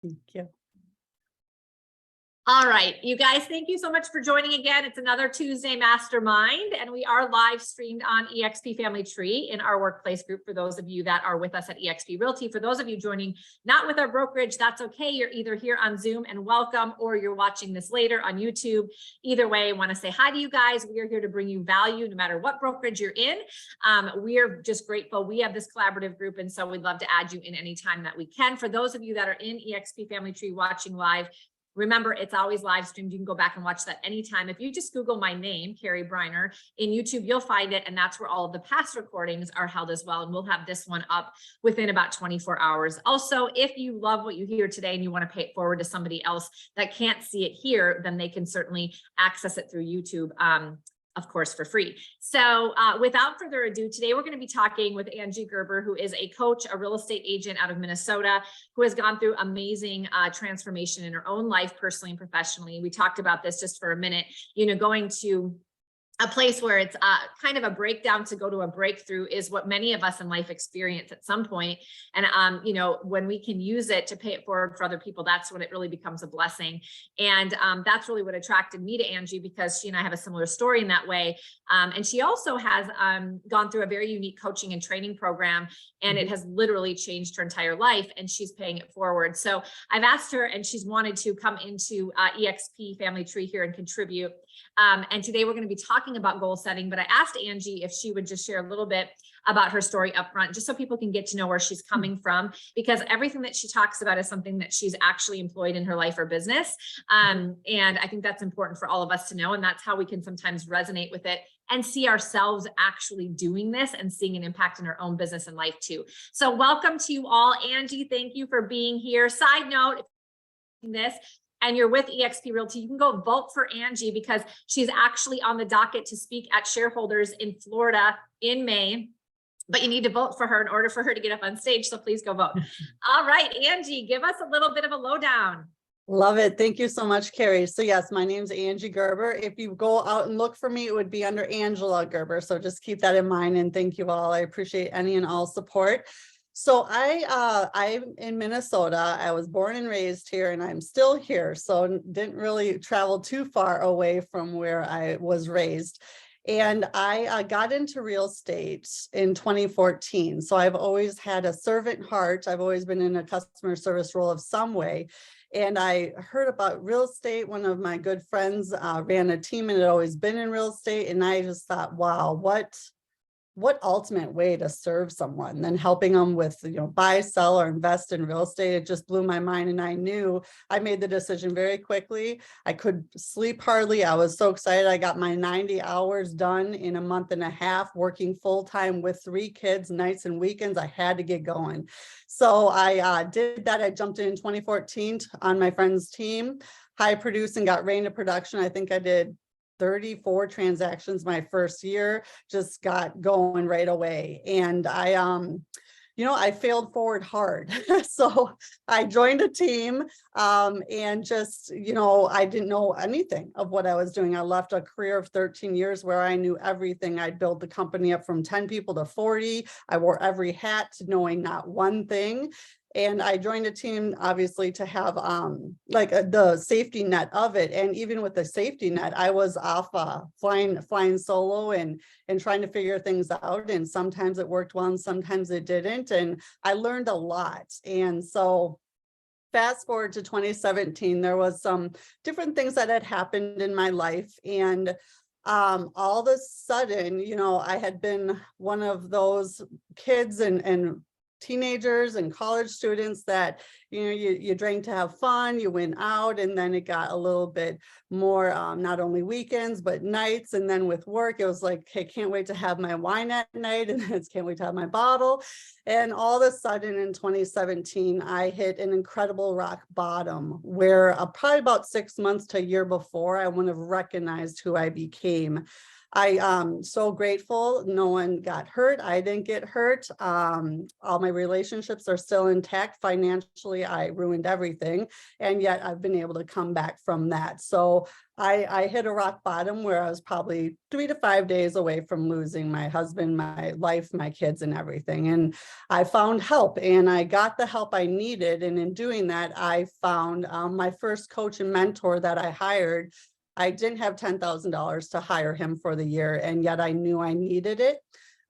Thank you. All right, you guys, thank you so much for joining again. It's another Tuesday Mastermind, and we are live streamed on eXp Family Tree in our workplace group for those of you that are with us at eXp Realty. For those of you joining not with our brokerage, that's okay. You're either here on Zoom and welcome, or you're watching this later on YouTube. Either way, I want to say hi to you guys. We are here to bring you value no matter what brokerage you're in. We are just grateful. We have this collaborative group, and so we'd love to add you in any time that we can. For those of you that are in eXp Family Tree watching live, remember, it's always live streamed. You can go back and watch that anytime. If you just Google my name, Cari Briner, in YouTube, you'll find it. And that's where all of the past recordings are held as well. And we'll have this one up within about 24 hours. Also, if you love what you hear today and you want to pay it forward to somebody else that can't see it here, then they can certainly access it through YouTube. Of course, for free. So without further ado, today we're going to be talking with Angie Gerber, who is a coach, a real estate agent out of Minnesota, who has gone through amazing transformation in her own life, personally and professionally. We talked about this just for a minute, going to a place where it's kind of a breakdown to go to a breakthrough is what many of us in life experience at some point. And, when we can use it to pay it forward for other people, that's when it really becomes a blessing. And that's really what attracted me to Angie, because she and I have a similar story in that way. And she also has gone through a very unique coaching and training program, and it has literally changed her entire life, and she's paying it forward. So I've asked her, and she's wanted to come into eXp Family Tree here and contribute. And today we're going to be talking about goal setting, but I asked Angie if she would just share a little bit about her story up front, just so people can get to know where she's coming from, because everything that she talks about is something that she's actually employed in her life or business. And I think that's important for all of us to know. And that's how we can sometimes resonate with it and see ourselves actually doing this and seeing an impact in our own business and life too. So welcome to you all. Angie, thank you for being here. Side note, if you're this and you're with eXp Realty, you can go vote for Angie, because she's actually on the docket to speak at shareholders in Florida in May. But you need to vote for her in order for her to get up on stage. So please go vote. All right, Angie, give us a little bit of a lowdown. Love it. Thank you so much, Cari. So yes, my name's Angie Gerber. If you go out and look for me, it would be under Angela Gerber. So just keep that in mind. And thank you all. I appreciate any and all support. So I'm in Minnesota. I was born and raised here, and I'm still here. So didn't really travel too far away from where I was raised. And I got into real estate in 2014. So I've always had a servant heart. I've always been in a customer service role of some way. And I heard about real estate. One of my good friends ran a team and had always been in real estate. And I just thought, wow, what ultimate way to serve someone than helping them with, buy, sell, or invest in real estate. It just blew my mind. And I knew I made the decision very quickly. I could sleep hardly. I was so excited. I got my 90 hours done in a month and a half, working full time with 3 kids, nights and weekends. I had to get going. So I did that. I jumped in 2014 on my friend's team, high produced, and got rained to production. I think I did 34 transactions my first year, just got going right away. And I failed forward hard. So I joined a team and just, I didn't know anything of what I was doing. I left a career of 13 years where I knew everything. I'd built the company up from 10 people to 40. I wore every hat, knowing not one thing. And I joined a team, obviously, to have the safety net of it. And even with the safety net, I was off flying solo and trying to figure things out. And sometimes it worked well and sometimes it didn't. And I learned a lot. And so fast forward to 2017, there was some different things that had happened in my life. And all of a sudden, I had been one of those kids and teenagers and college students that you drank to have fun, you went out, and then it got a little bit more not only weekends but nights. And then with work, it was like, hey, can't wait to have my wine at night, and it's can't wait to have my bottle. And all of a sudden in 2017, I hit an incredible rock bottom where probably about 6 months to a year before, I wouldn't have recognized who I became. I'm so grateful. No one got hurt. I didn't get hurt. All my relationships are still intact. Financially, I ruined everything. And yet I've been able to come back from that. So I hit a rock bottom where I was probably 3 to 5 days away from losing my husband, my life, my kids, and everything. And I found help, and I got the help I needed. And in doing that, I found my first coach and mentor that I hired. I didn't have $10,000 to hire him for the year, and yet I knew I needed it.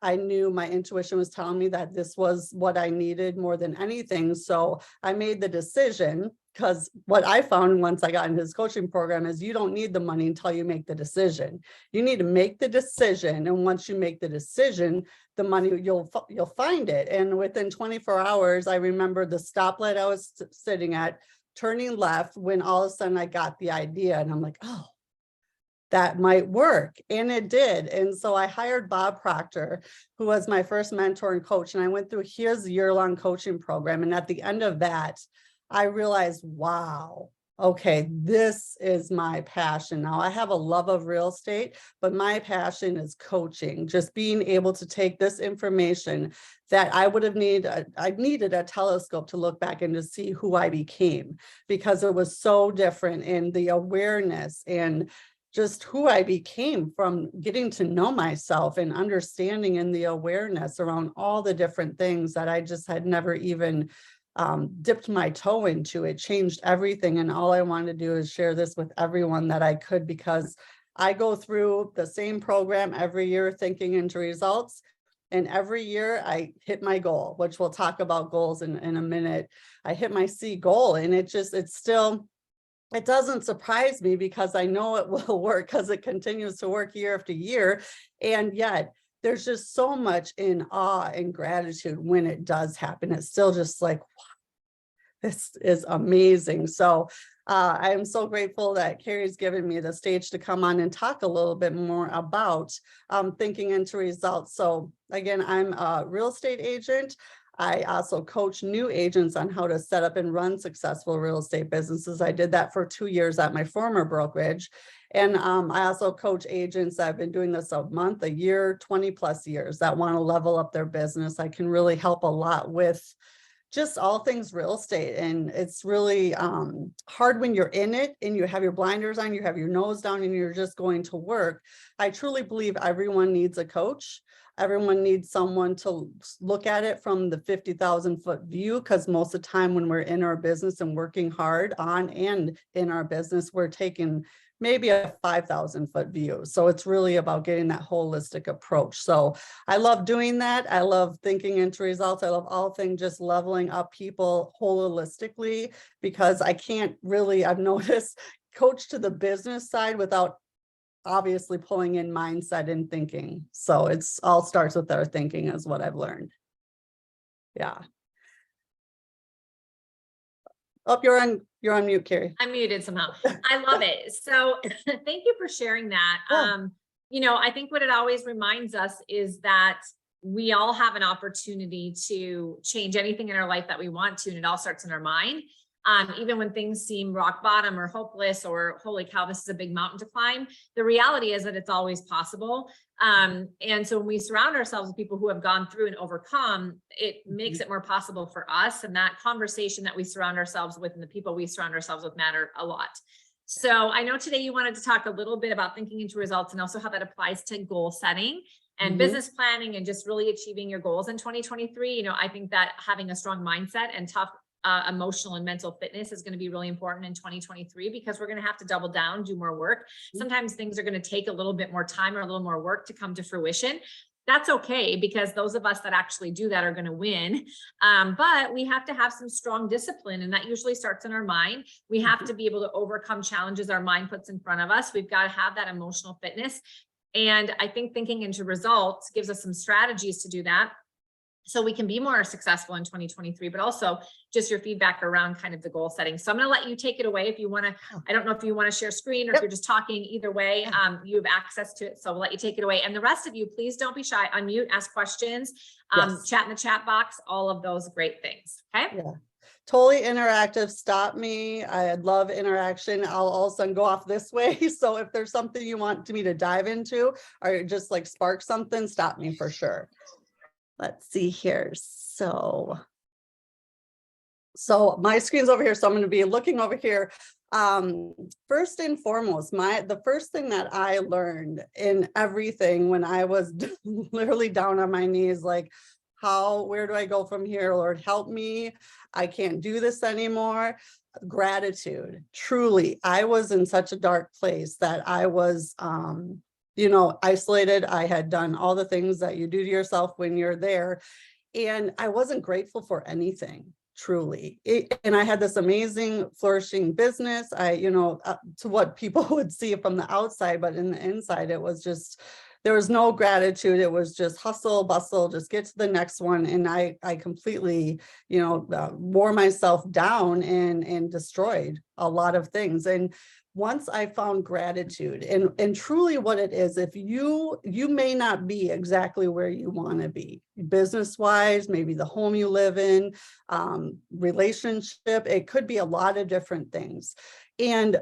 I knew my intuition was telling me that this was what I needed more than anything. So I made the decision, because what I found once I got in his coaching program is you don't need the money until you make the decision. You need to make the decision. And once you make the decision, the money, you'll find it. And within 24 hours, I remember the stoplight I was sitting at, turning left, when all of a sudden I got the idea, and I'm like, oh, that might work. And it did. And so I hired Bob Proctor, who was my first mentor and coach. And I went through his year-long coaching program. And at the end of that, I realized, wow, okay, this is my passion. Now I have a love of real estate, but my passion is coaching, just being able to take this information that I would have I needed a telescope to look back and to see who I became, because it was so different in the awareness and just who I became from getting to know myself and understanding, and the awareness around all the different things that I just had never even dipped my toe into. It changed everything. And all I wanted to do is share this with everyone that I could, because I go through the same program every year, thinking into results. And every year I hit my goal, which we'll talk about goals in a minute. I hit my C goal, and it doesn't surprise me, because I know it will work, because it continues to work year after year. And yet there's just so much in awe and gratitude when it does happen. It's still just like, wow, this is amazing. So I am so grateful that Cari's given me the stage to come on and talk a little bit more about thinking into results. So again, I'm a real estate agent. I also coach new agents on how to set up and run successful real estate businesses. I did that for 2 years at my former brokerage. And I also coach agents that have been doing this a month, a year, 20 plus years, that want to level up their business. I can really help a lot with just all things real estate. And it's really hard when you're in it and you have your blinders on, you have your nose down, and you're just going to work. I truly believe everyone needs a coach. Everyone needs someone to look at it from the 50,000-foot view, because most of the time when we're in our business and working hard on and in our business, we're taking maybe a 5,000-foot view. So it's really about getting that holistic approach. So I love doing that. I love thinking into results. I love all things just leveling up people holistically, because I can't really, I've noticed, coach to the business side without obviously pulling in mindset and thinking. So it's all starts with our thinking, is what I've learned. Yeah. Oh, you're on mute, Cari. I'm muted somehow. I love it. So thank you for sharing that. Yeah. You know, I think what it always reminds us is that we all have an opportunity to change anything in our life that we want to, and it all starts in our mind. Even when things seem rock bottom or hopeless or holy cow, this is a big mountain to climb, the reality is that it's always possible. And so when we surround ourselves with people who have gone through and overcome, it makes it more possible for us. And that conversation that we surround ourselves with and the people we surround ourselves with matter a lot. So I know today you wanted to talk a little bit about thinking into results, and also how that applies to goal setting and business planning, and just really achieving your goals in 2023. You know, I think that having a strong mindset and tough emotional and mental fitness is going to be really important in 2023, because we're going to have to double down, do more work. Sometimes things are going to take a little bit more time or a little more work to come to fruition. That's okay, because those of us that actually do that are going to win. But we have to have some strong discipline, and that usually starts in our mind. We have to be able to overcome challenges our mind puts in front of us. We've got to have that emotional fitness. And I think thinking into results gives us some strategies to do that, so we can be more successful in 2023, but also just your feedback around kind of the goal setting. So I'm going to let you take it away if you want to. I don't know if you want to share screen or if you're just talking. Either way, you have access to it. So we'll let you take it away. And the rest of you, please don't be shy. Unmute, ask questions, chat in the chat box, all of those great things. Okay. Yeah. totally interactive. Stop me. I love interaction. I'll all of a sudden go off this way. So if there's something you want me to dive into or just like spark something, stop me for sure. Let's see here. So my screen's over here. So I'm going to be looking over here. First and foremost, the first thing that I learned in everything when I was literally down on my knees, like, where do I go from here? Lord, help me. I can't do this anymore. Gratitude. Truly, I was in such a dark place that I was, isolated. I had done all the things that you do to yourself when you're there. And I wasn't grateful for anything, truly. And I had this amazing flourishing business. To what people would see from the outside, but in the inside, it was just, there was no gratitude. It was just hustle, bustle, just get to the next one. And I completely, wore myself down and destroyed a lot of things. And once I found gratitude and truly what it is, if you may not be exactly where you want to be business wise, maybe the home you live in, relationship, it could be a lot of different things. And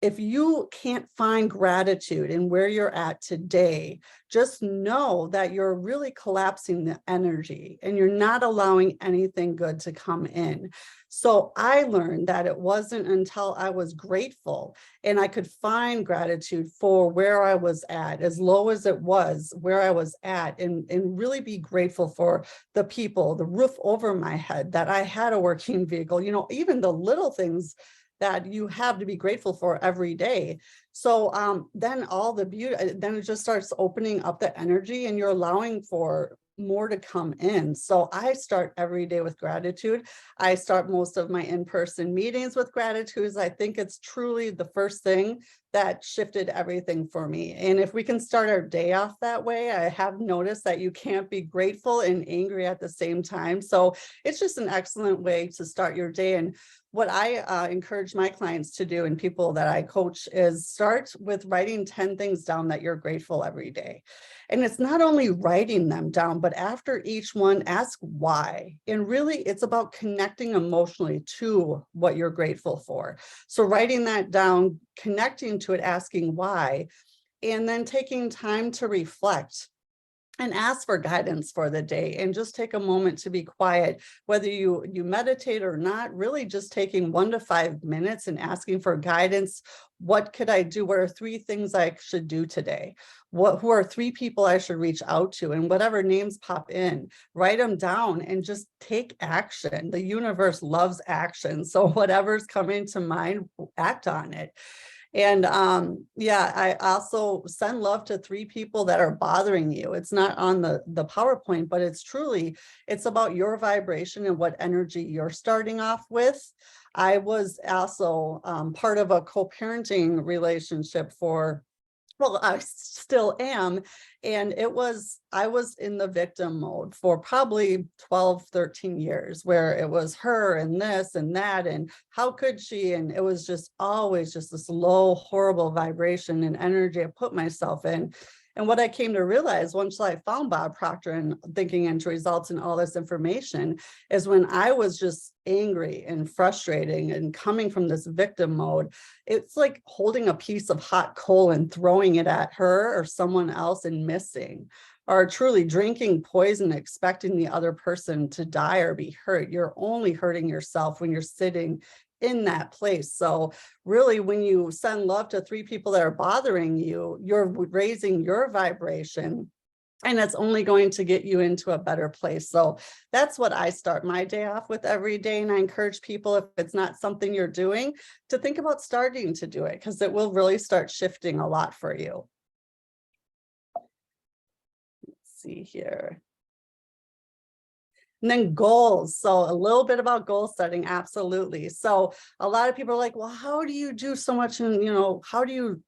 if you can't find gratitude in where you're at today, just know that you're really collapsing the energy and you're not allowing anything good to come in. So I learned that it wasn't until I was grateful and I could find gratitude for where I was at, as low as it was, where I was at, and really be grateful for the people, the roof over my head, that I had a working vehicle, even the little things that you have to be grateful for every day. So then all the beauty, then it just starts opening up the energy and you're allowing for more to come in. So I start every day with gratitude. I start most of my in-person meetings with gratitude. I think it's truly the first thing that shifted everything for me. And if we can start our day off that way, I have noticed that you can't be grateful and angry at the same time. So it's just an excellent way to start your day. And what I encourage my clients to do and people that I coach is start with writing 10 things down that you're grateful every day. And it's not only writing them down, but after each one, ask why. And really, it's about connecting emotionally to what you're grateful for. So writing that down, connecting to it, asking why, and then taking time to reflect and ask for guidance for the day and just take a moment to be quiet, whether you meditate or not, really just taking 1 to 5 minutes and asking for guidance. What could I do? What are 3 things I should do today? Who are 3 people I should reach out to? And whatever names pop in, write them down and just take action. The universe loves action. So whatever's coming to mind, act on it. And I also send love to 3 people that are bothering you. It's not on the PowerPoint, but it's about your vibration and what energy you're starting off with. I was also part of a co-parenting relationship I still am. And I was in the victim mode for probably 12, 13 years, where it was her and this and that, and how could she? And it was just always just this low, horrible vibration and energy I put myself in. And what I came to realize once I found Bob Proctor and thinking into results and all this information is when I was just angry and frustrating and coming from this victim mode, it's like holding a piece of hot coal and throwing it at her or someone else and missing, or truly drinking poison, expecting the other person to die or be hurt. You're only hurting yourself when you're sitting in that place. So really, when you send love to 3 people that are bothering you, you're raising your vibration, and it's only going to get you into a better place. So that's what I start my day off with every day. And I encourage people, if it's not something you're doing, to think about starting to do it, because it will really start shifting a lot for you. Let's see here. And then goals. So a little bit about goal setting. Absolutely. So a lot of people are like, well, how do you do so much? And, how do you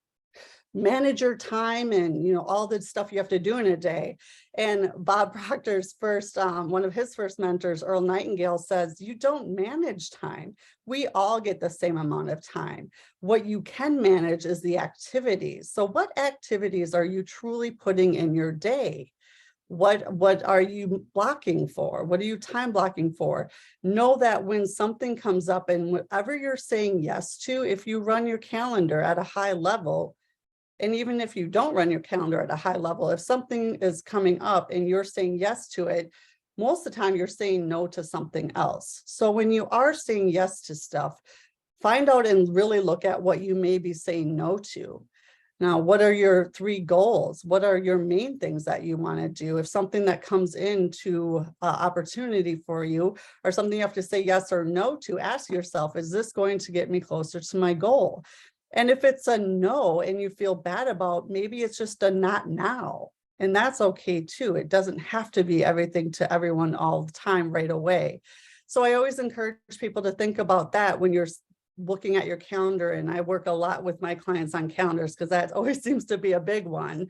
manage your time and, all the stuff you have to do in a day? And Bob Proctor's one of his first mentors, Earl Nightingale, says, you don't manage time. We all get the same amount of time. What you can manage is the activities. So what activities are you truly putting in your day? What are you blocking for? What are you time blocking for? Know that when something comes up and whatever you're saying yes to, if you run your calendar at a high level, and even if you don't run your calendar at a high level, if something is coming up and you're saying yes to it, most of the time you're saying no to something else. So when you are saying yes to stuff, find out and really look at what you may be saying no to. Now, what are your 3 goals? What are your main things that you want to do? If something that comes into opportunity for you or something you have to say yes or no to, ask yourself, is this going to get me closer to my goal? And if it's a no and you feel bad about, maybe it's just a not now. And that's okay too. It doesn't have to be everything to everyone all the time right away. So I always encourage people to think about that when you're looking at your calendar, and I work a lot with my clients on calendars because that always seems to be a big one.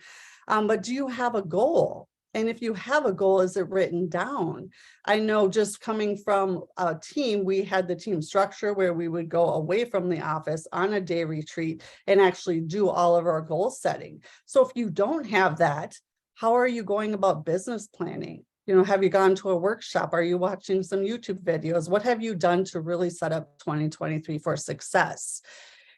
But do you have a goal? And if you have a goal, is it written down? I know just coming from a team, we had the team structure where we would go away from the office on a day retreat and actually do all of our goal setting. So if you don't have that, how are you going about business planning? You know, have you gone to a workshop? Are you watching some YouTube videos? What have you done to really set up 2023 for success?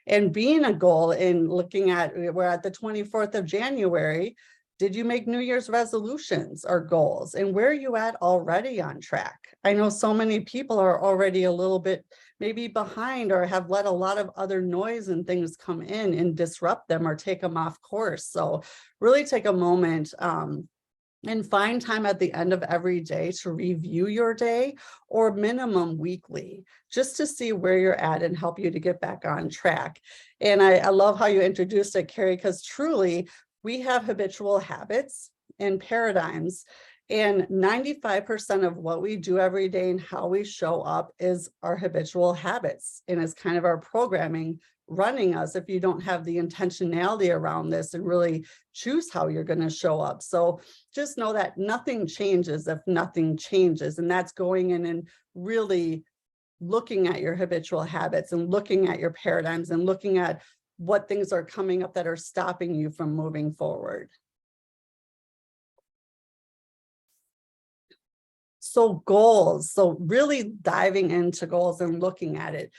And being a goal in looking at, we're at the 24th of January, did you make New Year's resolutions or goals? And where are you at already on track? I know so many people are already a little bit maybe behind or have let a lot of other noise and things come in and disrupt them or take them off course. So really take a moment and find time at the end of every day to review your day, or minimum weekly, just to see where you're at and help you to get back on track. And I love how you introduced it, Cari, because truly we have habitual habits and paradigms, and 95% of what we do every day and how we show up is our habitual habits, and it's kind of our programming running us if you don't have the intentionality around this and really choose how you're going to show up. So just know that nothing changes if nothing changes, and that's going in and really looking at your habitual habits and looking at your paradigms and looking at what things are coming up that are stopping you from moving forward. So goals, so really diving into goals and looking at it.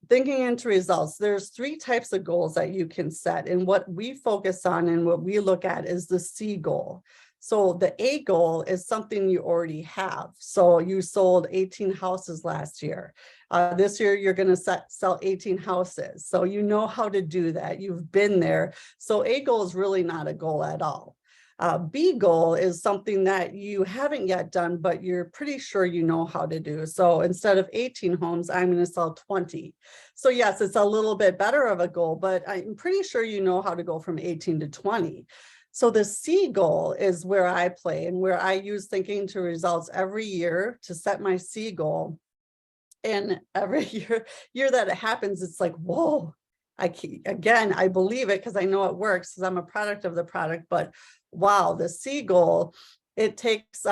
Thinking into results, there's 3 types of goals that you can set, and what we focus on and what we look at is the C goal. So the A goal is something you already have. So you sold 18 houses last year. This year you're going to sell 18 houses. So you know how to do that. You've been there. So A goal is really not a goal at all. B goal is something that you haven't yet done, but you're pretty sure you know how to do. So instead of 18 homes, I'm going to sell 20. So yes, it's a little bit better of a goal, but I'm pretty sure you know how to go from 18 to 20. So the C goal is where I play and where I use thinking to results every year to set my C goal. And every year that it happens, it's like, whoa, I believe it because I know it works because I'm a product of the product, but wow, the C goal, it takes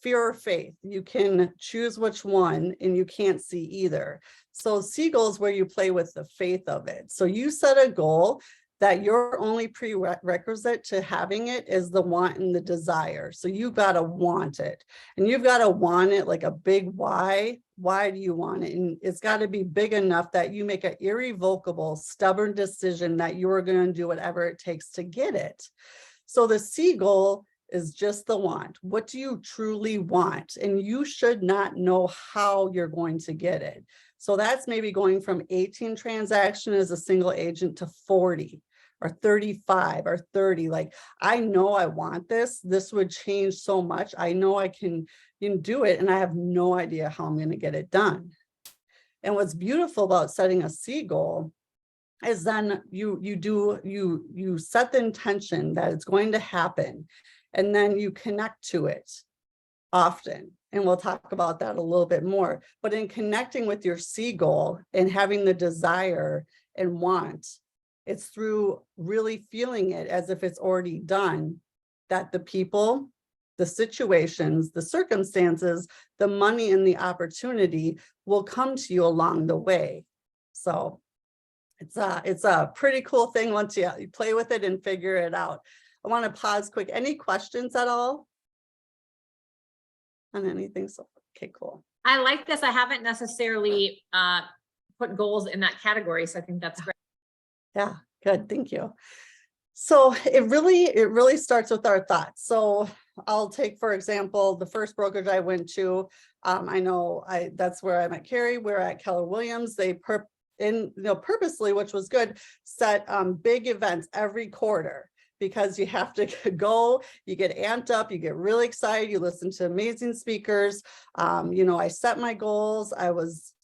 fear or faith. You can choose which one and you can't see either. So C goal is where you play with the faith of it. So you set a goal that your only prerequisite to having it is the want and the desire. So you've got to want it, and you've got to want it like a big why. Why do you want it? And it's got to be big enough that you make an irrevocable, stubborn decision that you are going to do whatever it takes to get it. So the C goal is just the want. What do you truly want? And you should not know how you're going to get it. So that's maybe going from 18 transactions as a single agent to 40 or 35 or 30. Like, I know I want this. This would change so much. I know I can do it, and I have no idea how I'm going to get it done. And what's beautiful about setting a C goal is then you set the intention that it's going to happen, and then you connect to it often. And we'll talk about that a little bit more. But in connecting with your C goal and having the desire and want, it's through really feeling it as if it's already done, that the people, the situations, the circumstances, the money, and the opportunity will come to you along the way. So it's a pretty cool thing once you play with it and figure it out. I want to pause quick. Any questions at all? on anything. So, okay, cool. I like this. I haven't necessarily put goals in that category, so I think that's great. Yeah, good. Thank you. So it really starts with our thoughts. So I'll take, for example, the first brokerage I went to. That's where I met Cari. We're at Keller Williams. They purposely, which was good, set big events every quarter, because you have to go, you get amped up, you get really excited, you listen to amazing speakers. I set my goals.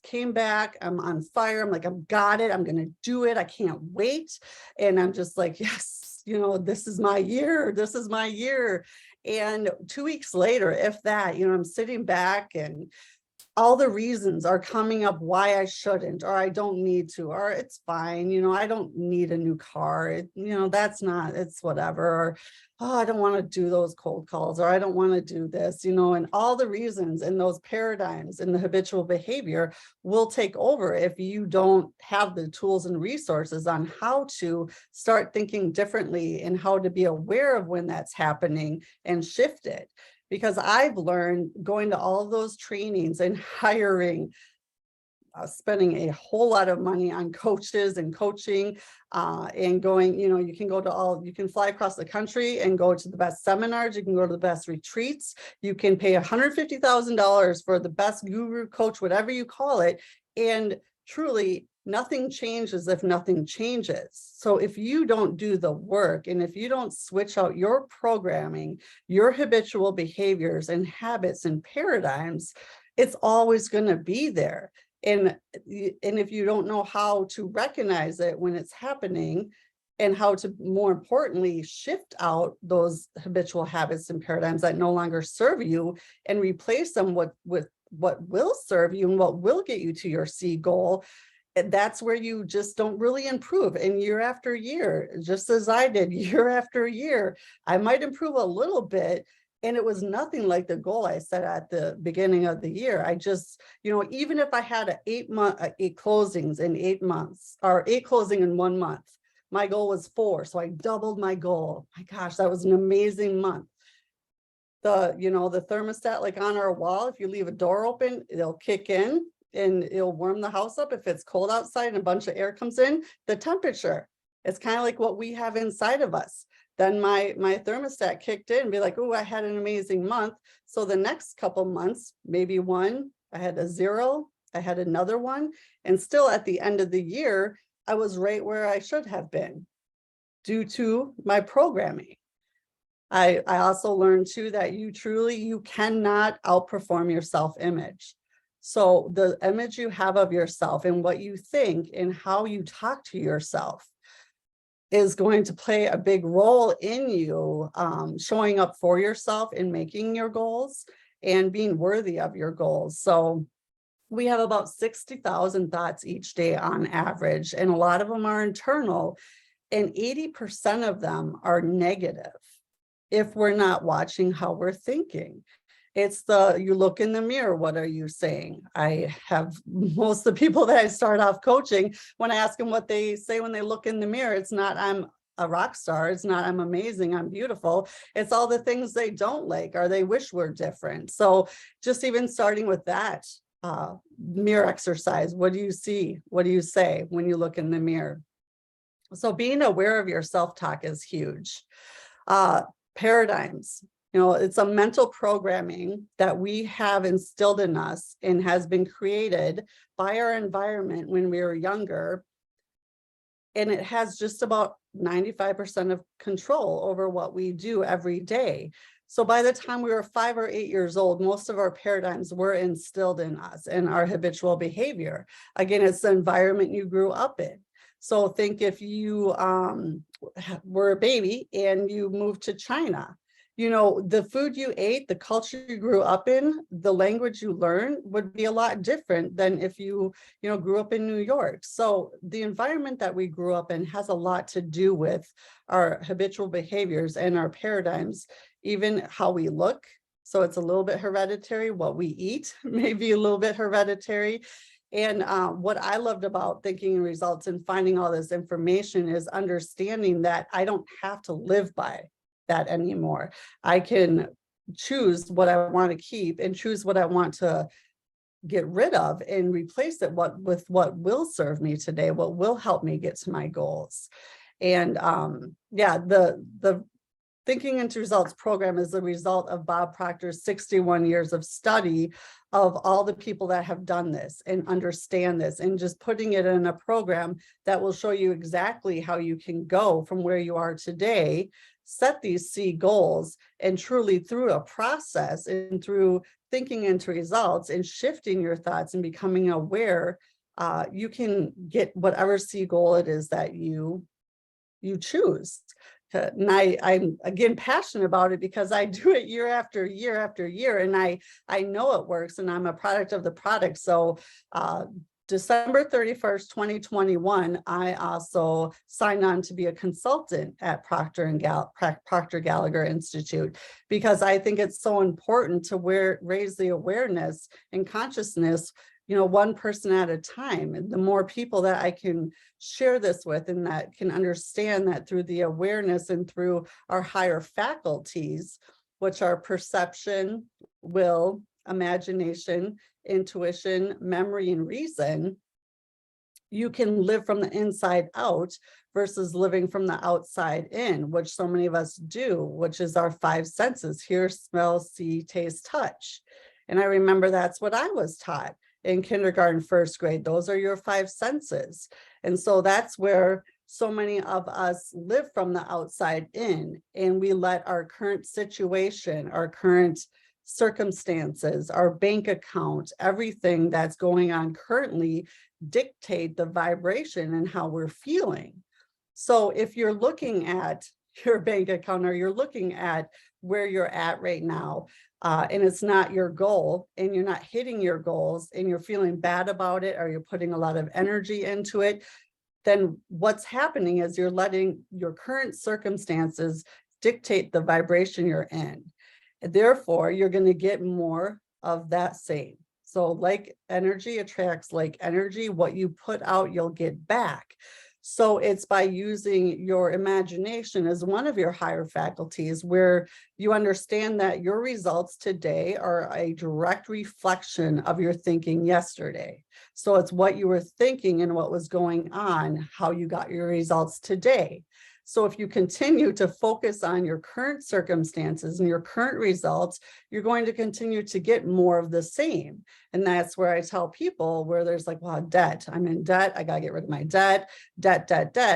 Came back, I'm on fire. I'm like, I've got it. I'm going to do it. I can't wait. And I'm just like, yes, this is my year. This is my year. And 2 weeks later, if that, I'm sitting back and all the reasons are coming up why I shouldn't, or I don't need to, or it's fine. I don't need a new car. It's whatever. Or, oh, I don't want to do those cold calls, or I don't want to do this, and all the reasons and those paradigms and the habitual behavior will take over if you don't have the tools and resources on how to start thinking differently and how to be aware of when that's happening and shift it. Because I've learned going to all of those trainings and hiring, spending a whole lot of money on coaches and coaching, and going, you can fly across the country and go to the best seminars. You can go to the best retreats. You can pay $150,000 for the best guru coach, whatever you call it. And truly, nothing changes if nothing changes. So if you don't do the work, and if you don't switch out your programming, your habitual behaviors and habits and paradigms, it's always going to be there. And if you don't know how to recognize it when it's happening, and how to, more importantly, shift out those habitual habits and paradigms that no longer serve you and replace them with what will serve you and what will get you to your C goal, that's where you just don't really improve. And year after year, just as I did, year after year, I might improve a little bit. And it was nothing like the goal I set at the beginning of the year. I just, even if I had 8 closings in 8 months, or 8 closing in 1 month, my goal was 4. So I doubled my goal. My gosh, that was an amazing month. The thermostat, like on our wall, if you leave a door open, it'll kick in and it'll warm the house up. If it's cold outside and a bunch of air comes in, the temperature, it's kind of like what we have inside of us. Then my thermostat kicked in and be like, oh, I had an amazing month. So the next couple months, maybe 1, I had a 0, I had another 1. And still at the end of the year, I was right where I should have been due to my programming. I also learned too that you cannot outperform your self-image. So the image you have of yourself and what you think and how you talk to yourself is going to play a big role in you showing up for yourself and making your goals and being worthy of your goals. So we have about 60,000 thoughts each day on average, and a lot of them are internal, and 80% of them are negative if we're not watching how we're thinking. It's you look in the mirror, what are you saying? I have most of the people that I start off coaching, when I ask them what they say when they look in the mirror, it's not I'm a rock star, it's not I'm amazing, I'm beautiful. It's all the things they don't like or they wish were different. So just even starting with that mirror exercise, what do you see? What do you say when you look in the mirror? So being aware of your self-talk is huge. Paradigms. It's a mental programming that we have instilled in us and has been created by our environment when we were younger. And it has just about 95% of control over what we do every day. So by the time we were 5 or 8 years old, most of our paradigms were instilled in us and our habitual behavior. Again, it's the environment you grew up in. So think if you were a baby and you moved to China, the food you ate, the culture you grew up in, the language you learned would be a lot different than if you grew up in New York. So the environment that we grew up in has a lot to do with our habitual behaviors and our paradigms, even how we look. So it's a little bit hereditary. What we eat may be a little bit hereditary. And what I loved about Thinking in Results and finding all this information is understanding that I don't have to live by that anymore. I can choose what I want to keep and choose what I want to get rid of and replace it with what will serve me today, what will help me get to my goals. And yeah, the Thinking into Results program is the result of Bob Proctor's 61 years of study of all the people that have done this and understand this, and just putting it in a program that will show you exactly how you can go from where you are today, set these C goals, and truly through a process and through thinking into results and shifting your thoughts and becoming aware, you can get whatever C goal it is that you choose. And I'm again passionate about it because I do it year after year after year, and I know it works, and I'm a product of the product. So December 31st, 2021, I also signed on to be a consultant at Proctor Gallagher Institute, because I think it's so important to raise the awareness and consciousness, one person at a time. And the more people that I can share this with and that can understand that through the awareness and through our higher faculties, which are perception, will, imagination, intuition, memory, and reason, you can live from the inside out versus living from the outside in, which so many of us do, which is our five senses: hear, smell, see, taste, touch. And I remember that's what I was taught in kindergarten, first grade. Those are your five senses. And so that's where so many of us live from the outside in, and we let our current situation, our current circumstances, our bank account, everything that's going on currently dictate the vibration and how we're feeling. So if you're looking at your bank account, or you're looking at where you're at right now, and it's not your goal, and you're not hitting your goals, and you're feeling bad about it, or you're putting a lot of energy into it, then what's happening is you're letting your current circumstances dictate the vibration you're in. And therefore, you're going to get more of that same. So like energy attracts like energy. What you put out, you'll get back. So it's by using your imagination as one of your higher faculties, where you understand that your results today are a direct reflection of your thinking yesterday. So it's what you were thinking and what was going on, how you got your results today. So if you continue to focus on your current circumstances and your current results, you're going to continue to get more of the same. And that's where I tell people, where there's like, well, debt, I'm in debt, I got to get rid of my debt.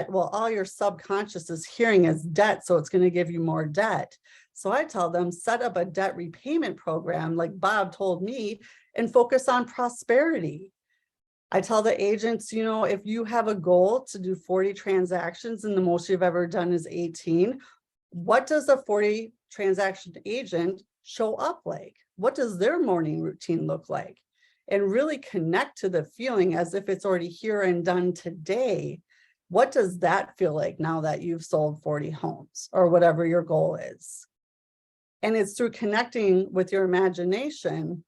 Well, all your subconscious is hearing is debt, so it's going to give you more debt. So I tell them, set up a debt repayment program like Bob told me, and focus on prosperity. I tell the agents, if you have a goal to do 40 transactions and the most you've ever done is 18, what does a 40 transaction agent show up like? What does their morning routine look like? And really connect to the feeling as if it's already here and done today. What does that feel like now that you've sold 40 homes or whatever your goal is? And it's through connecting with your imagination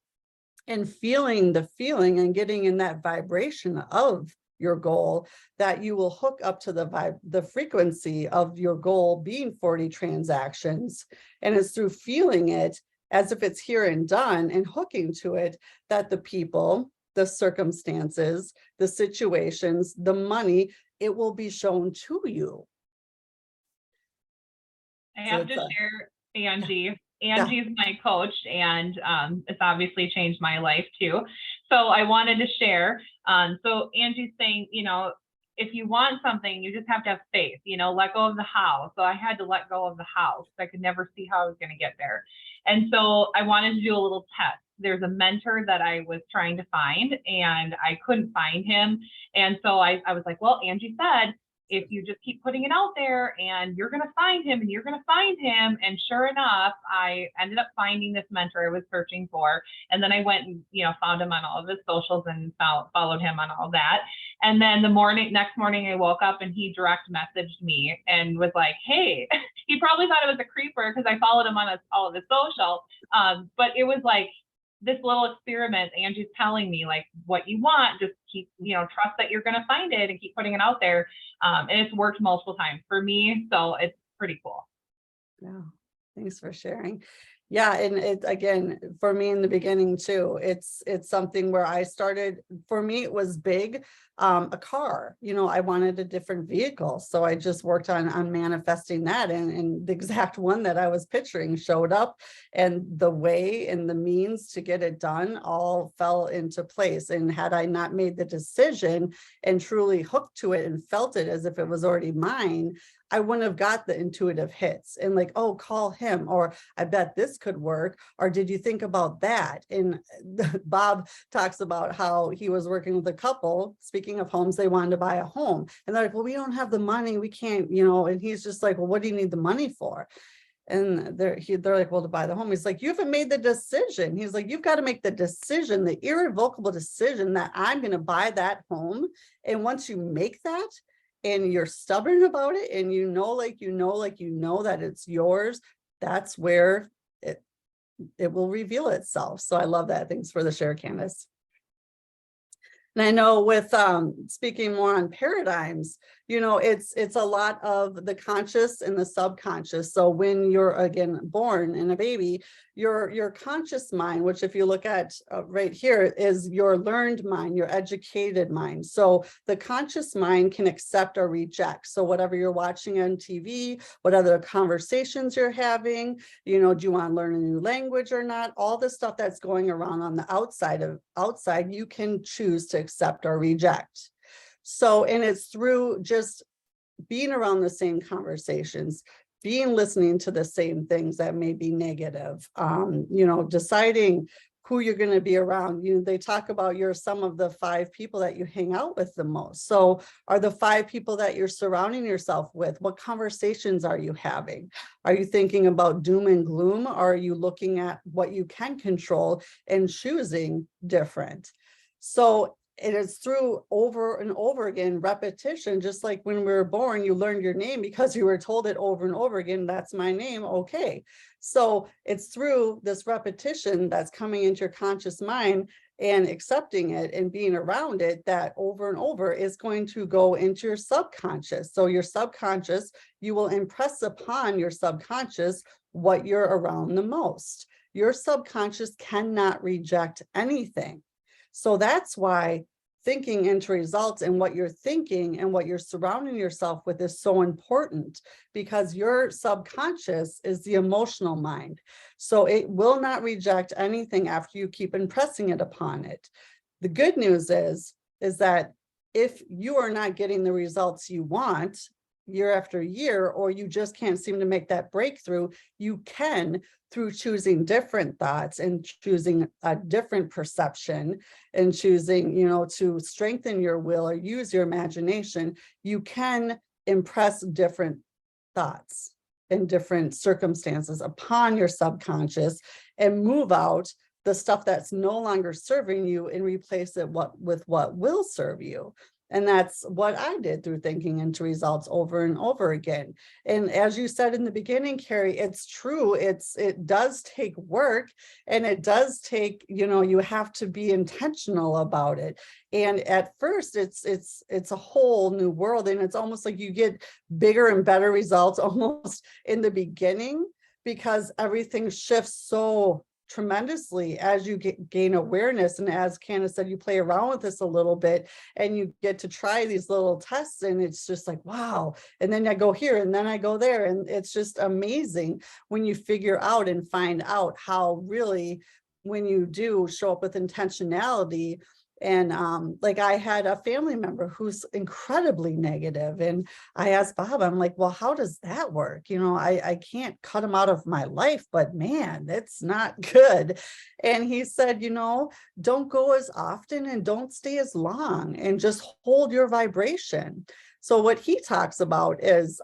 and feeling the feeling and getting in that vibration of your goal that you will hook up to the frequency of your goal being 40 transactions. And it's through feeling it as if it's here and done and hooking to it that the people, the circumstances, the situations, the money, it will be shown to you. I have to share, Angie. Angie's my coach, and it's obviously changed my life too. So I wanted to share. So Angie's saying, if you want something, you just have to have faith, let go of the how. So I had to let go of the how, because I could never see how I was going to get there. And so I wanted to do a little test. There's a mentor that I was trying to find, and I couldn't find him. And so I was like, well, Angie said, if you just keep putting it out there, and you're going to find him, and you're going to find him. And sure enough, I ended up finding this mentor I was searching for. And then I went and, found him on all of his socials and followed him on all that. And then next morning I woke up and he direct messaged me and was like, hey, he probably thought it was a creeper because I followed him on all of his social. But it was like this little experiment. Angie's telling me, like, what you want, just keep, trust that you're going to find it and keep putting it out there. And it's worked multiple times for me. So it's pretty cool. Yeah. Thanks for sharing. Yeah, and it again, for me in the beginning too, it's something where I started, for me, it was big, a car, I wanted a different vehicle. So I just worked on manifesting that, and the exact one that I was picturing showed up, and the way and the means to get it done all fell into place. And had I not made the decision and truly hooked to it and felt it as if it was already mine, I wouldn't have got the intuitive hits and like, oh, call him, or I bet this could work, or did you think about that? And Bob talks about how he was working with a couple, speaking of homes, they wanted to buy a home, and they're like, well, we don't have the money, we can't, and he's just like, well, what do you need the money for? And they're like, well, to buy the home. He's like, you haven't made the decision. He's like, you've got to make the decision, the irrevocable decision that I'm going to buy that home. And once you make that, and you're stubborn about it, and that it's yours, that's where it will reveal itself. So I love that. Thanks for the share, Candace. And I know with speaking more on paradigms, it's a lot of the conscious and the subconscious. So when you're again born in a baby, your conscious mind, which if you look at right here, is your learned mind, your educated mind. So the conscious mind can accept or reject. So whatever you're watching on TV, what other conversations you're having, do you want to learn a new language or not? All the stuff that's going around on the outside, you can choose to accept or reject. So, and it's through just being around the same conversations, listening to the same things that may be negative, deciding who you're going to be around. They talk about you're some of the 5 people that you hang out with the most. So are the 5 people that you're surrounding yourself with, what conversations are you having? Are you thinking about doom and gloom? Or are you looking at what you can control and choosing different? So it is through over and over again, repetition, just like when we were born, you learned your name because you were told it over and over again, that's my name, okay. So it's through this repetition that's coming into your conscious mind and accepting it and being around it, that over and over is going to go into your subconscious. So your subconscious, you will impress upon your subconscious what you're around the most. Your subconscious cannot reject anything. So that's why thinking into results, and what you're thinking and what you're surrounding yourself with is so important, because your subconscious is the emotional mind. So it will not reject anything after you keep impressing it upon it. The good news is that if you are not getting the results you want year after year, or you just can't seem to make that breakthrough, you can, through choosing different thoughts and choosing a different perception and choosing, to strengthen your will or use your imagination, you can impress different thoughts in different circumstances upon your subconscious and move out the stuff that's no longer serving you and replace it with what will serve you. And that's what I did through thinking into results over and over again. And as you said in the beginning, Cari, it's true. It does take work, and it does take, you have to be intentional about it. And at first it's a whole new world, and it's almost like you get bigger and better results almost in the beginning, because everything shifts so tremendously as you gain awareness. And as Candace said, you play around with this a little bit and you get to try these little tests, and it's just like, wow. And then I go here and then I go there. And it's just amazing when you figure out and find out how really, when you do show up with intentionality. And like I had a family member who's incredibly negative, and I asked Bob, I'm like, well, how does that work? I can't cut him out of my life, but man, that's not good. And he said, don't go as often and don't stay as long, and just hold your vibration. So what he talks about is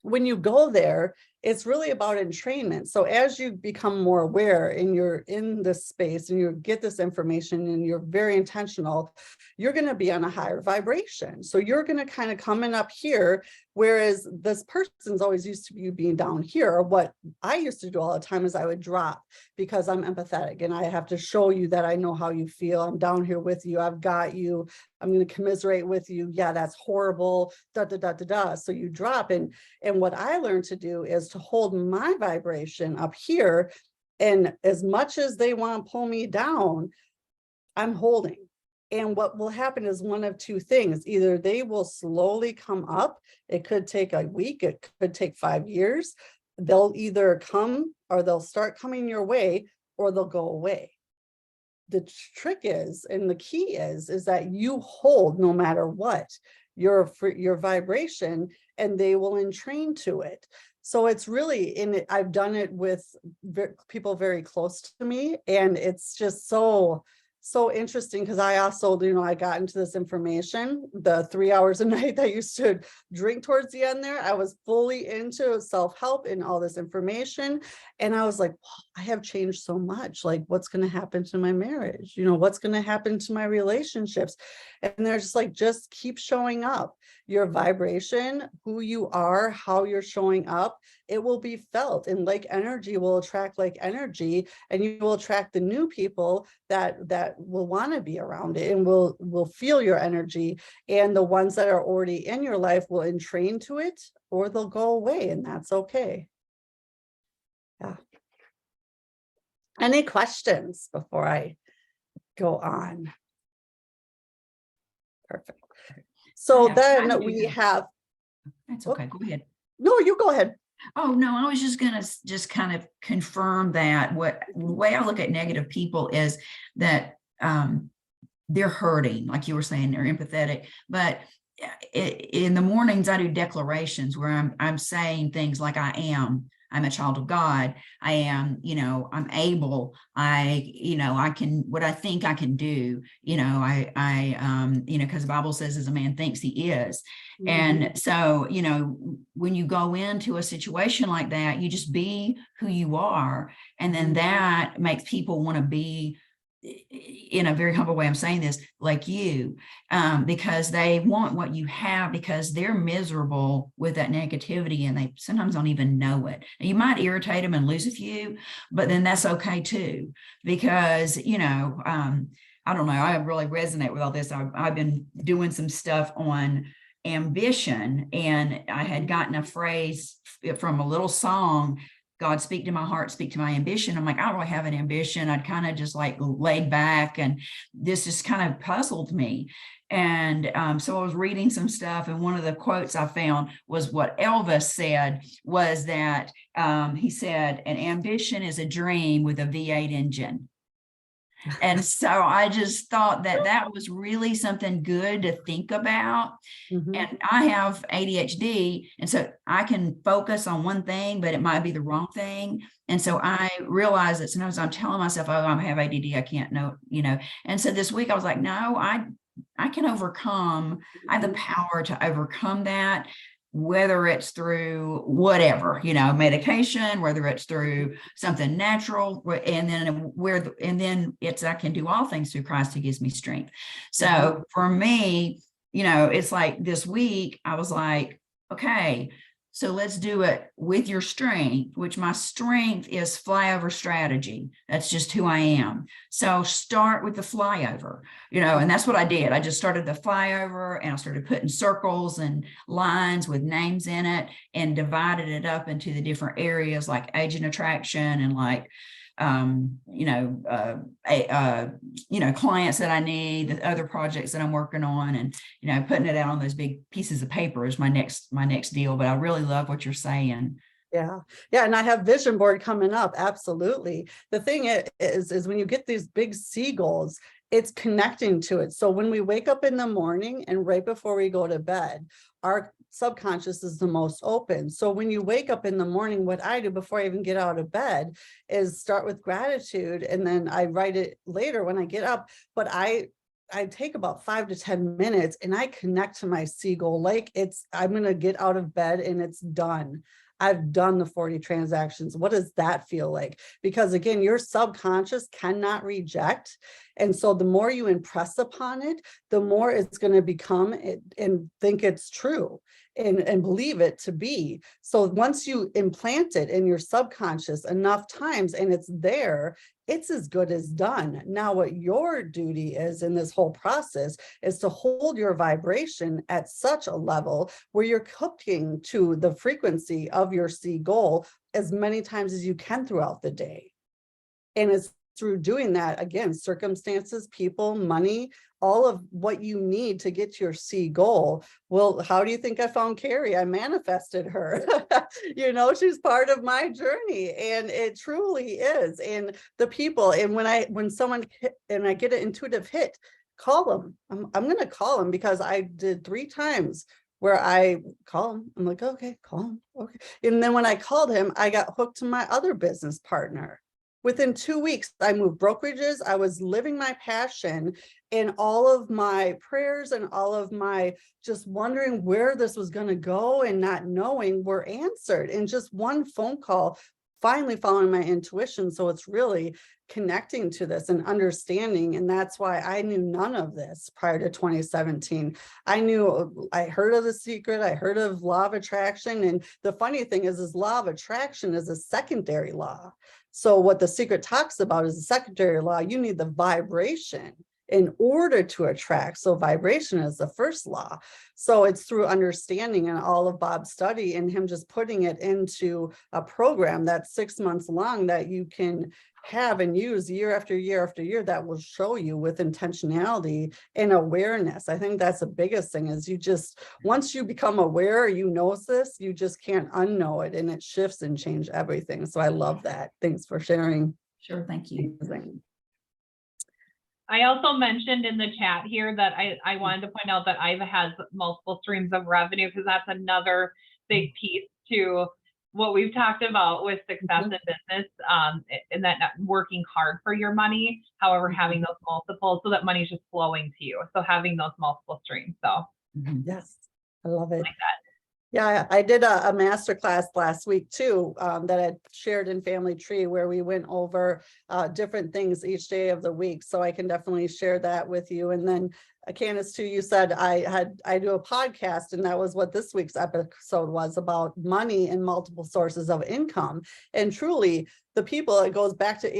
when you go there, it's really about entrainment. So as you become more aware and you're in this space and you get this information and you're very intentional, you're going to be on a higher vibration. So you're going to kind of coming up here, whereas this person's always used to you being down here. What I used to do all the time is I would drop, because I'm empathetic and I have to show you that I know how you feel. I'm down here with you. I've got you. I'm going to commiserate with you. Yeah, that's horrible. Da, da, da, da, da. So you drop. And what I learned to do is to hold my vibration up here. And as much as they want to pull me down, I'm holding. And what will happen is one of two things. Either they will slowly come up. It could take a week. It could take 5 years. They'll either come or they'll start coming your way, or they'll go away. The trick is, and the key is that you hold no matter what your vibration, and they will entrain to it. So it's really I've done it with people very close to me, and it's just so interesting, because I also, I got into this information, the 3 hours a night that I used to drink towards the end there, I was fully into self-help and all this information. And I was like, wow, I have changed so much. Like, what's going to happen to my marriage? What's going to happen to my relationships? And they're just like, just keep showing up. Your vibration, who you are, how you're showing up, it will be felt, and like energy will attract like energy, and you will attract the new people that will want to be around it and will feel your energy. And the ones that are already in your life will entrain to it, or they'll go away, and that's okay. Yeah. Any questions before I go on? Perfect. So then we have. That's okay. Go ahead. No, you go ahead. Oh, no, I was just going to kind of confirm that the way I look at negative people is that they're hurting, like you were saying, they're empathetic. But in the mornings, I do declarations where I'm saying things like I'm a child of God. I am, I'm able, I can, what I think I can do, because the Bible says as a man thinks he is. Mm-hmm. And so, when you go into a situation like that, you just be who you are. And then that makes people want to be, in a very humble way, I'm saying this, like you, because they want what you have, because they're miserable with that negativity, and they sometimes don't even know it. And you might irritate them and lose a few, but then that's okay too, because, I don't know, I really resonate with all this. I've been doing some stuff on ambition, and I had gotten a phrase from a little song, God, speak to my heart, speak to my ambition. I'm like, I don't really have an ambition. I'd kind of just like laid back, and this just kind of puzzled me. And so I was reading some stuff, and one of the quotes I found was what Elvis said, was that he said, an ambition is a dream with a V8 engine. And so I just thought that was really something good to think about. Mm-hmm. And I have ADHD, and so I can focus on one thing, but it might be the wrong thing. And so I realized that sometimes I'm telling myself, oh, I have ADD, I can't know, And so this week I was like, no, I can overcome. I have the power to overcome that, whether it's through whatever, medication, whether it's through something natural, and then it's, I can do all things through Christ who gives me strength. So for me, it's like this week, I was like, okay, so let's do it with your strength, which my strength is flyover strategy. That's just who I am. So start with the flyover, and that's what I did. I just started the flyover, and I started putting circles and lines with names in it, and divided it up into the different areas, like agent attraction, and like, clients that I need, the other projects that I'm working on, and, putting it out on those big pieces of paper is my next deal. But I really love what you're saying. Yeah. Yeah. And I have vision board coming up. Absolutely. The thing is when you get these big C goals, it's connecting to it. So when we wake up in the morning and right before we go to bed, our subconscious is the most open. So when you wake up in the morning, what I do before I even get out of bed is start with gratitude. And then I write it later when I get up, but I take about 5 to 10 minutes and I connect to my C goal. Like I'm going to get out of bed and it's done. I've done the 40 transactions. What does that feel like? Because again, your subconscious cannot reject. And so the more you impress upon it, the more it's going to become it and think it's true and believe it to be. So once you implant it in your subconscious enough times and it's there, it's as good as done. Now, what your duty is in this whole process is to hold your vibration at such a level where you're cooking to the frequency of your C goal as many times as you can throughout the day. And it's through doing that, again, circumstances, people, money, all of what you need to get to your C goal. Well, how do you think I found Cari? I manifested her. You know, she's part of my journey, and it truly is. And the people, and when someone and I get an intuitive hit, call them. I'm going to call them, because I did 3 times where I call him. I'm like, okay, call him. Okay. And then when I called him, I got hooked to my other business partner. Within 2 weeks, I moved brokerages. I was living my passion, and all of my prayers and all of my just wondering where this was going to go and not knowing were answered in just one phone call, finally following my intuition. So it's really connecting to this and understanding. And that's why I knew none of this prior to 2017. I heard of The Secret. I heard of law of attraction. And the funny thing is law of attraction is a secondary law. So what The Secret talks about is the secondary law. You need the vibration in order to attract. So vibration is the first law. So it's through understanding and all of Bob's study and him just putting it into a program that's 6 months long that you can have and use year after year after year, that will show you with intentionality and awareness. I think that's the biggest thing, is you just, once you become aware, you know this, you just can't unknow it, and it shifts and change everything. So I love that. Thanks for sharing. Sure, thank you. I also mentioned in the chat here that I wanted to point out that Iva has multiple streams of revenue, because that's another big piece to what we've talked about with success in business, and that not working hard for your money, however, having those multiples so that money's just flowing to you. So having those multiple streams. So yes, I love it. Like that. Yeah, I did a master class last week too, that I shared in Family Tree, where we went over different things each day of the week. So I can definitely share that with you. And then Candace too, you said I do a podcast, and that was what this week's episode was about, money and multiple sources of income. And truly, the people, it goes back to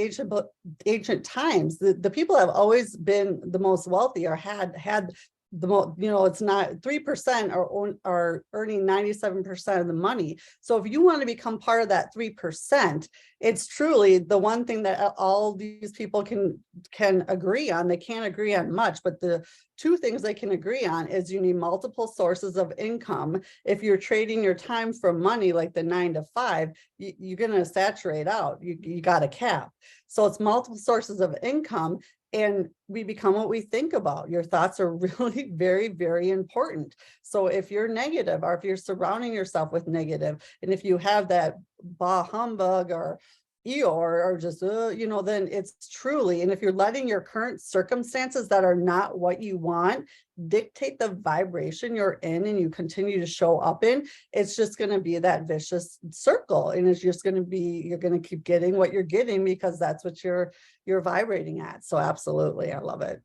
ancient times. The people have always been the most wealthy, or had the most, you know, it's not 3% are earning 97% of the money. So if you want to become part of that 3%, it's truly the one thing that all these people can agree on. They can't agree on much, but the 2 things they can agree on is you need multiple sources of income. If you're trading your time for money, like the 9 to 5, you're going to saturate out. You got a cap. So it's multiple sources of income. And we become what we think about. Your thoughts are really very, very important. So if you're negative, or if you're surrounding yourself with negative, and if you have that bah humbug or Eeyore, or just, you know, then it's truly, and if you're letting your current circumstances that are not what you want dictate the vibration you're in and you continue to show up in, it's just going to be that vicious circle. And it's just going to be, you're going to keep getting what you're getting, because that's what you're vibrating at. So absolutely, I love it.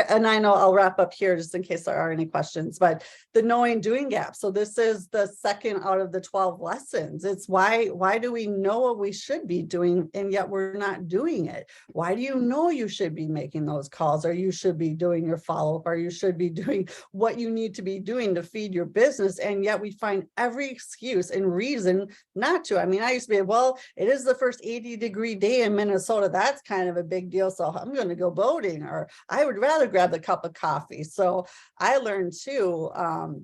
And I know I'll wrap up here just in case there are any questions, but the knowing doing gap. So this is the second out of the 12 lessons. It's why do we know what we should be doing and yet we're not doing it? Why do you know you should be making those calls, or you should be doing your follow-up, or you should be doing what you need to be doing to feed your business, and yet we find every excuse and reason not to? I mean, I used to be, well, it is the first 80-degree day in Minnesota. That's kind of a big deal, so I'm going to go boating, or I would rather grab the cup of coffee. So I learned too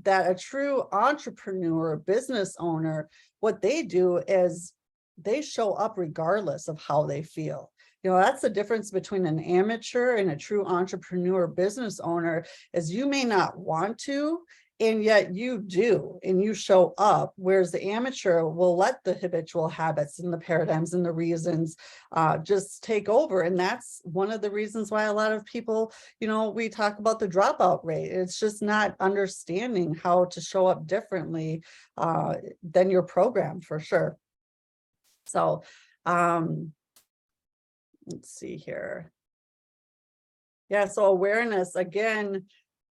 that a true entrepreneur, business owner, what they do is they show up regardless of how they feel. You know, that's the difference between an amateur and a true entrepreneur business owner, is you may not want to, and yet you do, and you show up, whereas the amateur will let the habitual habits and the paradigms and the reasons just take over. And that's one of the reasons why a lot of people, you know, we talk about the dropout rate. It's just not understanding how to show up differently than your program, for sure. So let's see here. Yeah, so awareness, again,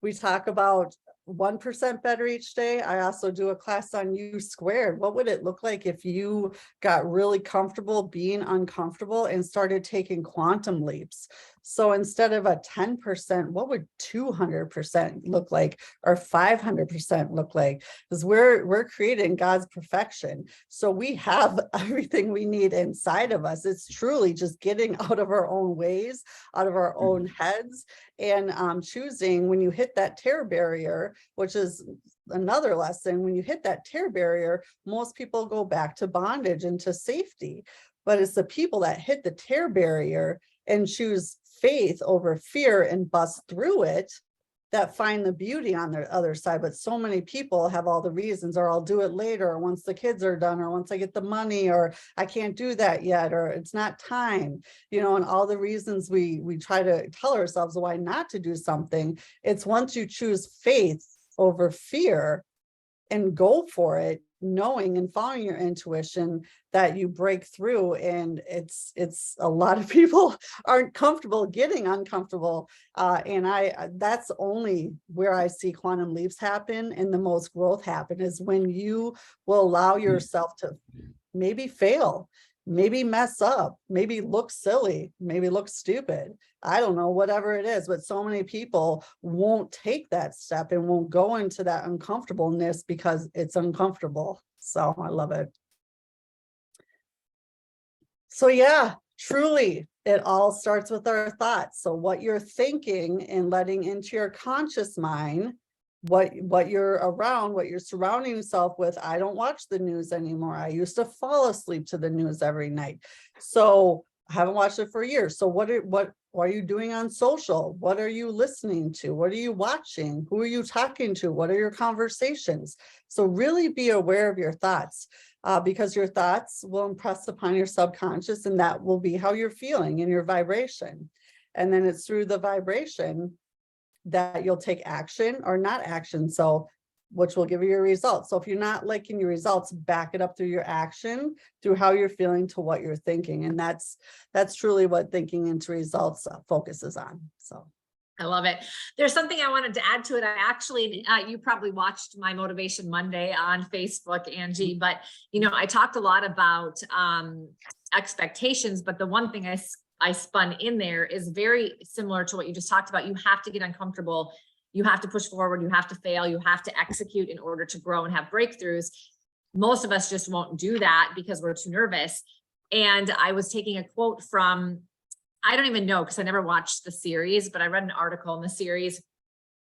We talk about 1% better each day. I also do a class on U squared. What would it look like if you got really comfortable being uncomfortable and started taking quantum leaps? So instead of a 10%, what would 200% look like, or 500% look like? Because we're creating God's perfection. So we have everything we need inside of us. It's truly just getting out of our own ways, out of our own heads, and choosing when you hit that tear barrier, which is another lesson. When you hit that tear barrier, most people go back to bondage and to safety. But it's the people that hit the tear barrier and choose faith over fear and bust through it that find the beauty on the other side. But so many people have all the reasons, or I'll do it later, or once the kids are done, or once I get the money, or I can't do that yet, or it's not time, you know, and all the reasons we try to tell ourselves why not to do something. It's once you choose faith over fear and go for it, knowing and following your intuition, that you break through. And it's a lot of people aren't comfortable getting uncomfortable, and that's only where I see quantum leaps happen and the most growth happen, is when you will allow yourself to maybe fail, maybe mess up, maybe look silly, maybe look stupid. I don't know, whatever it is, but so many people won't take that step and won't go into that uncomfortableness because it's uncomfortable. So I love it. So yeah, truly, it all starts with our thoughts. So what you're thinking and letting into your conscious mind, what you're around, what you're surrounding yourself with. I don't watch the news anymore. I used to fall asleep to the news every night. So I haven't watched it for years. So what are you doing on social? What are you listening to? What are you watching? Who are you talking to? What are your conversations? So really be aware of your thoughts, because your thoughts will impress upon your subconscious, and that will be how you're feeling and your vibration. And then it's through the vibration that you'll take action or not action. So which will give you your results. So if you're not liking your results, back it up through your action, through how you're feeling to what you're thinking. And that's truly what thinking into results focuses on. So I love it. There's something I wanted to add to it. I actually, you probably watched my Motivation Monday on Facebook, Angie, but you know, I talked a lot about expectations, but the one thing I spun in there is very similar to what you just talked about. You have to get uncomfortable. You have to push forward. You have to fail. You have to execute in order to grow and have breakthroughs. Most of us just won't do that because we're too nervous. And I was taking a quote from, I don't even know, because I never watched the series, but I read an article in the series. It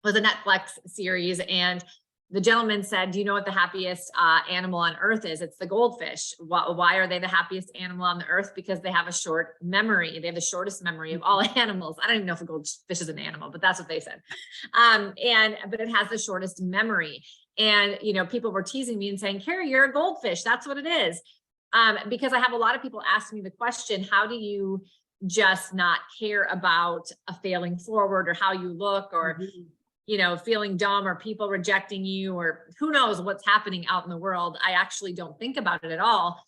was a Netflix series, and the gentleman said, do you know what the happiest animal on earth is? It's the goldfish. Why are they the happiest animal on the earth? Because they have a short memory. They have the shortest memory of all animals. I don't even know if a goldfish is an animal, but that's what they said. But it has the shortest memory. And, you know, people were teasing me and saying, Cari, you're a goldfish. That's what it is. Because I have a lot of people ask me the question, how do you just not care about a failing forward, or how you look, or you know, feeling dumb, or people rejecting you, or who knows what's happening out in the world. I actually don't think about it at all,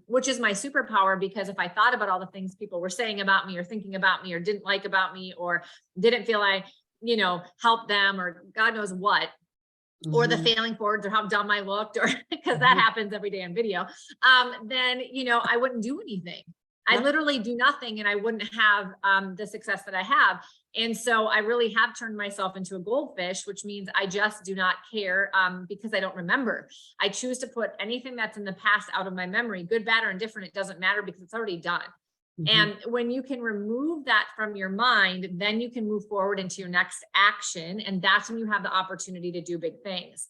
which is my superpower, because if I thought about all the things people were saying about me, or thinking about me, or didn't like about me, or didn't feel I, you know, helped them, or God knows what, or the failing forwards, or how dumb I looked, or because that happens every day on video, then, you know, I wouldn't do anything. I literally do nothing, and I wouldn't have the success that I have. And so I really have turned myself into a goldfish, which means I just do not care, because I don't remember. I choose to put anything that's in the past out of my memory, good, bad, or indifferent. It doesn't matter, because it's already done. And when you can remove that from your mind, then you can move forward into your next action. And that's when you have the opportunity to do big things.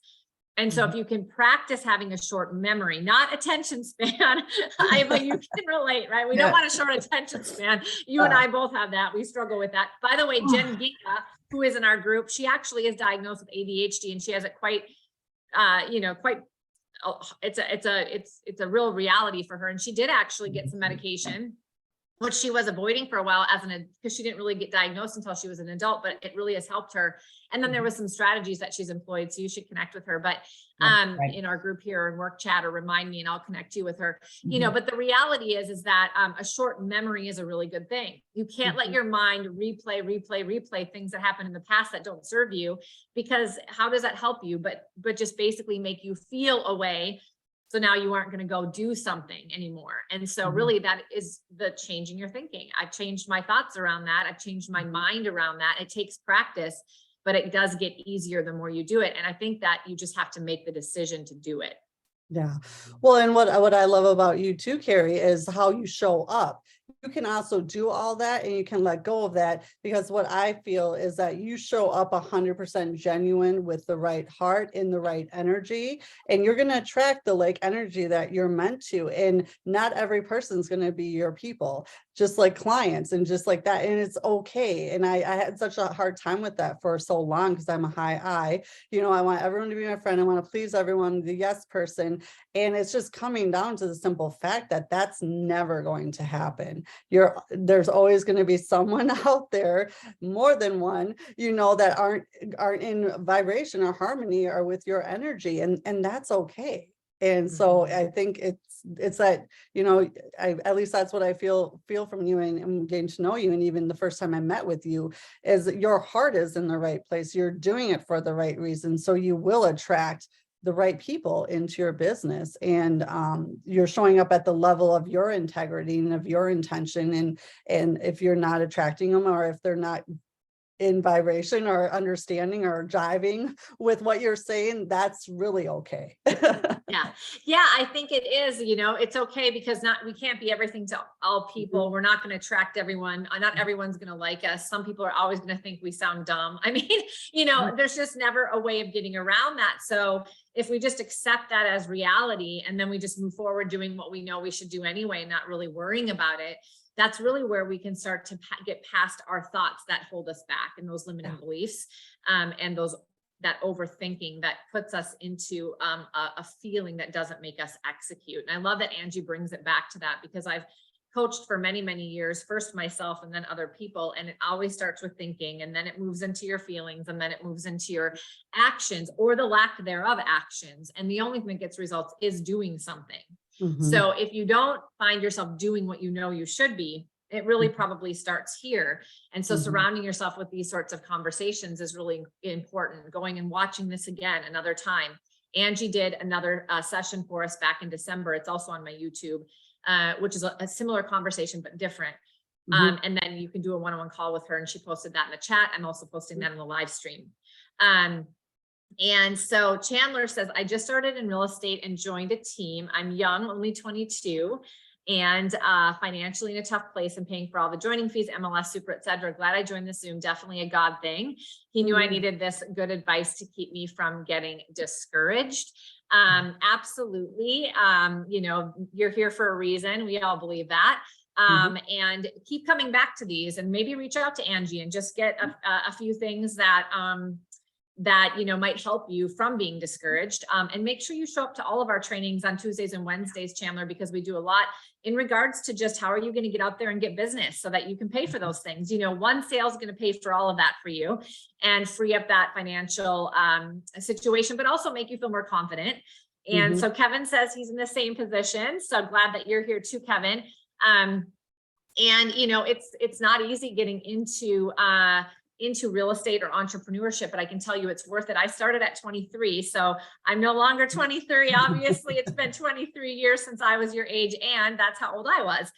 And so if you can practice having a short memory, not attention span, but you can relate, right? We don't want a short attention span. You and I both have that. We struggle with that. By the way, Jen Giga, who is in our group, she actually is diagnosed with ADHD, and she has it quite, you know, it's a real reality for her. And she did actually get some medication. which she was avoiding for a while because she didn't really get diagnosed until she was an adult, but it really has helped her. And then there was some strategies that she's employed. So you should connect with her, but Right. in our group here and work chat, or remind me and I'll connect you with her, you know, but the reality is that a short memory is a really good thing. You can't let your mind replay things that happened in the past that don't serve you, because how does that help you? But just basically make you feel a way. So now you aren't going to go do something anymore. And so really that is the changing your thinking. I've changed my thoughts around that. I've changed my mind around that. It takes practice, but it does get easier the more you do it. And I think that you just have to make the decision to do it. Yeah. Well, and what I love about you too, Cari, is how you show up. You can also do all that and you can let go of that, because what I feel is that you show up 100% genuine with the right heart in the right energy, and you're going to attract the like energy that you're meant to. And not every person's going to be your people, just like clients and just like that. And it's okay. And I had such a hard time with that for so long, because I'm a high I, you know, I want everyone to be my friend. I want to please everyone, the yes person. And it's just coming down to the simple fact that that's never going to happen. There's always going to be someone out there, more than one, you know, that aren't in vibration or harmony or with your energy. And that's okay. And so I think it's that, you know, at least that's what I feel from you and getting to know you. And even the first time I met with you, is that your heart is in the right place. You're doing it for the right reason. So you will attract the right people into your business, and you're showing up at the level of your integrity and of your intention. And if you're not attracting them, or if they're not in vibration or understanding or jiving with what you're saying, that's really okay. Yeah, I think it is, you know, it's okay, because we can't be everything to all people. We're not going to attract everyone. Not everyone's going to like us. Some people are always going to think we sound dumb. I mean, you know, there's just never a way of getting around that. So if we just accept that as reality, and then we just move forward doing what we know we should do anyway, not really worrying about it, that's really where we can start to get past our thoughts that hold us back, and those limiting beliefs, and that overthinking that puts us into a feeling that doesn't make us execute. And I love that Angie brings it back to that, because I've coached for many, many years, first myself and then other people. And it always starts with thinking, and then it moves into your feelings, and then it moves into your actions, or the lack thereof actions. And the only thing that gets results is doing something. So if you don't find yourself doing what you know you should be, it really probably starts here. And so surrounding yourself with these sorts of conversations is really important. Going and watching this again another time. Angie did another session for us back in December. It's also on my YouTube, which is a similar conversation, but different. And then you can do a one-on-one call with her, and she posted that in the chat. I'm also posting that in the live stream. And so Chandler says, I just started in real estate and joined a team. I'm young, only 22, and financially in a tough place and paying for all the joining fees, MLS, super, etc. Glad I joined the Zoom. Definitely a God thing. He knew I needed this good advice to keep me from getting discouraged. Absolutely. You know, you're here for a reason. We all believe that. And keep coming back to these, and maybe reach out to Angie and just get a few things that you know might help you from being discouraged. And make sure you show up to all of our trainings on Tuesdays and Wednesdays, Chandler, because we do a lot in regards to just how are you going to get out there and get business so that you can pay for those things. You know, one sale is going to pay for all of that for you and free up that financial situation, but also make you feel more confident. And so Kevin says he's in the same position. So glad that you're here too, Kevin. And you know, it's not easy getting into real estate or entrepreneurship, but I can tell you it's worth it. I started at 23, so I'm no longer 23. Obviously, it's been 23 years since I was your age, and that's how old I was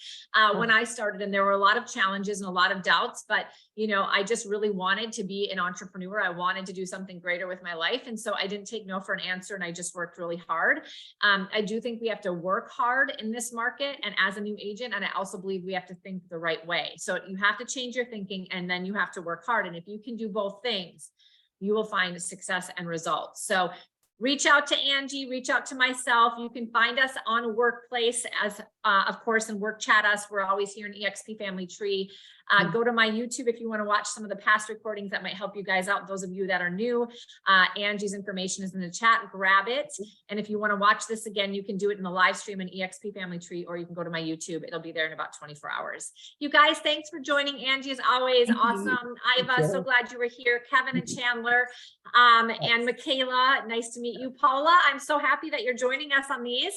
when I started. And there were a lot of challenges and a lot of doubts, but you know, I just really wanted to be an entrepreneur. I wanted to do something greater with my life, and so I didn't take no for an answer, and I just worked really hard. I do think we have to work hard in this market, and as a new agent, and I also believe we have to think the right way. So you have to change your thinking, and then you have to work hard. And if you can do both things, you will find success and results. So reach out to Angie, reach out to myself. You can find us on Workplace as, of course, and work chat us. We're always here in EXP Family Tree. Go to my YouTube if you want to watch some of the past recordings that might help you guys out. Those of you that are new, Angie's information is in the chat. Grab it. And if you want to watch this again, you can do it in the live stream in EXP Family Tree, or you can go to my YouTube. It'll be there in about 24 hours. You guys, thanks for joining. Angie, is always awesome. Iva, so glad you were here. Kevin and Chandler, and Michaela, nice to meet you. Paula, I'm so happy that you're joining us on these.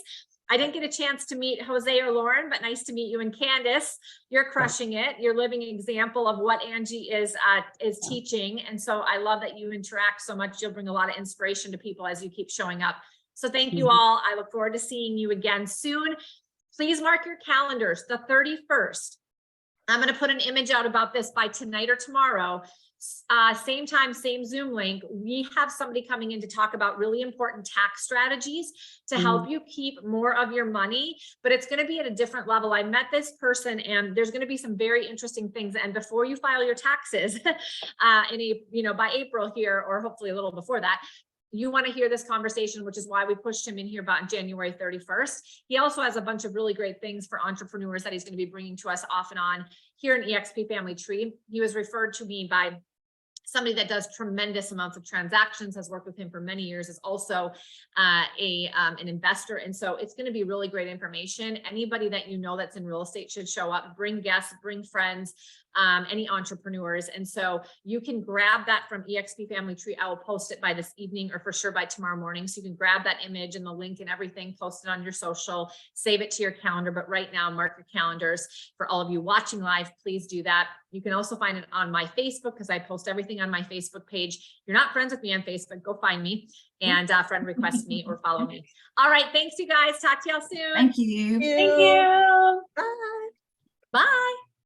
I didn't get a chance to meet Jose or Lauren, but nice to meet you. And Candace, you're crushing it. You're living an example of what Angie is teaching. And so I love that you interact so much. You'll bring a lot of inspiration to people as you keep showing up. So thank you all. I look forward to seeing you again soon. Please mark your calendars, the 31st. I'm going to put an image out about this by tonight or tomorrow. Same time, same Zoom link. We have somebody coming in to talk about really important tax strategies to help you keep more of your money, but it's going to be at a different level. I met this person and there's going to be some very interesting things. And before you file your taxes, by April here, or hopefully a little before that, you want to hear this conversation, which is why we pushed him in here about January 31st. He also has a bunch of really great things for entrepreneurs that he's going to be bringing to us off and on here in EXP Family Tree. He was referred to me by somebody that does tremendous amounts of transactions, has worked with him for many years, is also an investor. And so it's going to be really great information. Anybody that you know that's in real estate should show up, bring guests, bring friends, any entrepreneurs. And so you can grab that from EXP Family Tree. I will post it by this evening, or for sure by tomorrow morning. So you can grab that image and the link and everything, post it on your social, save it to your calendar. But right now, mark your calendars. For all of you watching live, please do that. You can also find it on my Facebook, because I post everything on my Facebook page. If you're not friends with me on Facebook, go find me and friend request me or follow me. All right. Thanks, you guys. Talk to y'all soon. Thank you. Thank you. Bye. Bye.